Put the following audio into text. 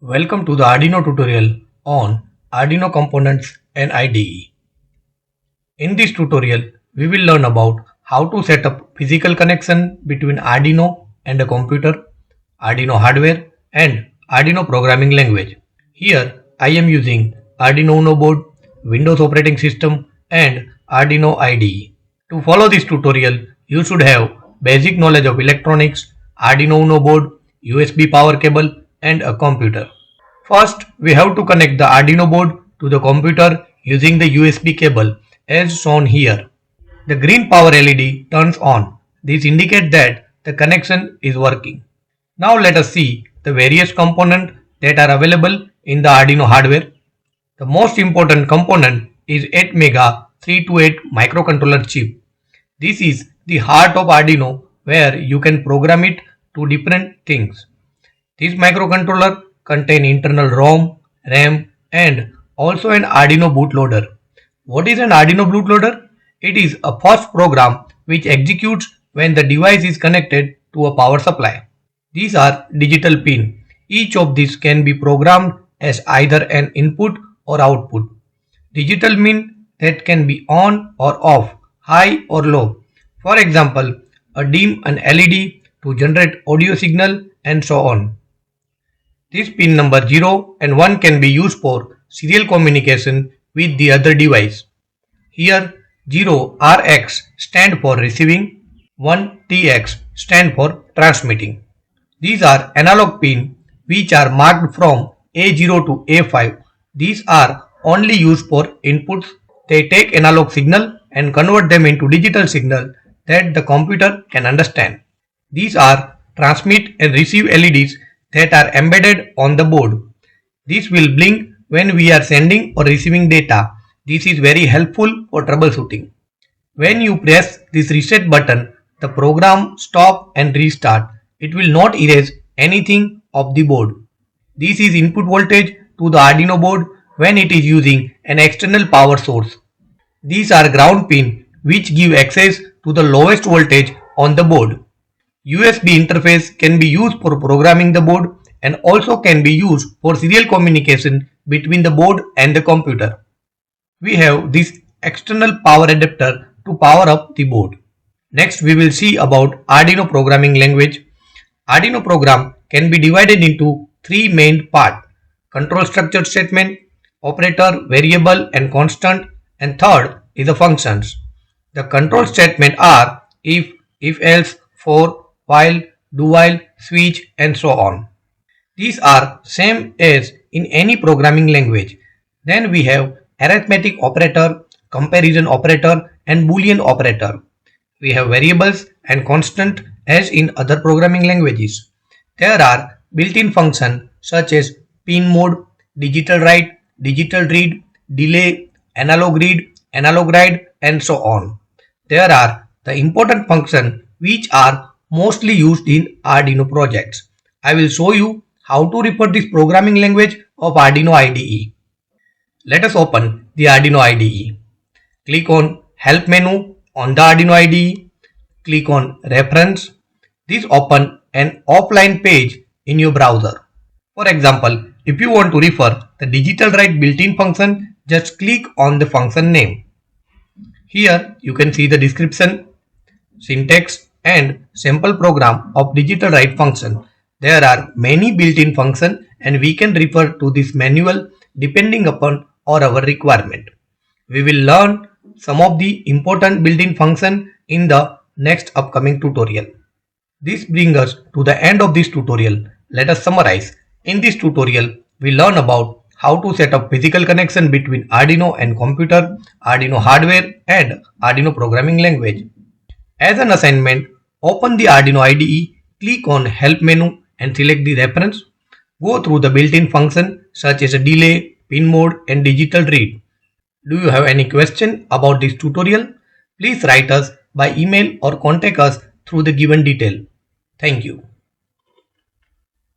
Welcome to the Arduino tutorial on Arduino components and IDE. In this tutorial, we will learn about how to set up physical connection between Arduino and a computer, Arduino hardware and Arduino programming language. Here, I am using Arduino Uno board, Windows operating system and Arduino IDE. To follow this tutorial, you should have basic knowledge of electronics, Arduino Uno board, USB power cable and a computer. First, we have to connect the Arduino board to the computer using the USB cable as shown here. The green power LED turns on. This indicates that the connection is working. Now let us see the various components that are available in the Arduino hardware. The most important component is 8 mega 328 microcontroller chip. This is the heart of Arduino where you can program it to different things. This microcontroller contains internal ROM, RAM and also an Arduino bootloader. What is an Arduino bootloader? It is a first program which executes when the device is connected to a power supply. These are digital pins. Each of these can be programmed as either an input or output. Digital means that can be on or off, high or low. For example, a dim an LED to generate audio signal and so on. This pin number 0 and 1 can be used for serial communication with the other device. Here 0 RX stand for receiving, 1 TX stand for transmitting. These are analog pins which are marked from A0 to A5. These are only used for inputs. They take analog signal and convert them into digital signal that the computer can understand. These are transmit and receive LEDs that are embedded on the board. This will blink when we are sending or receiving data. This is very helpful for troubleshooting. When you press this reset button, the program stop and restart. It will not erase anything of the board. This is input voltage to the Arduino board when it is using an external power source. These are ground pins which give access to the lowest voltage on the board. USB interface can be used for programming the board and also can be used for serial communication between the board and the computer. We have this external power adapter to power up the board. Next we will see about Arduino programming language. Arduino program can be divided into three main parts: control structure statement, operator, variable and constant, and third is the functions. The control statement are if else, for, while, do while, switch and so on. These are same as in any programming language. Then we have arithmetic operator, comparison operator and boolean operator. We have variables and constant as in other programming languages. There are built-in functions such as pin mode, digital write, digital read, delay, analog read, analog write and so on. There are the important functions which are mostly used in Arduino projects. I will show you how to refer this programming language of Arduino IDE. Let us open the Arduino IDE. Click on Help menu on the Arduino IDE. Click on Reference. This opens an offline page in your browser. For example, if you want to refer the digital write built-in function, just click on the function name. Here you can see the description, syntax and sample program of digital write function. There are many built-in functions and we can refer to this manual depending upon our requirement. We will learn some of the important built-in functions in the next upcoming tutorial. This brings us to the end of this tutorial. Let us summarize. In this tutorial, we learn about how to set up physical connection between Arduino and computer, Arduino hardware and Arduino programming language. As an assignment, open the Arduino IDE, click on Help menu and select the reference. Go through the built-in function such as a delay, pin mode and digital read. Do you have any question about this tutorial? Please write us by email or contact us through the given detail. Thank you.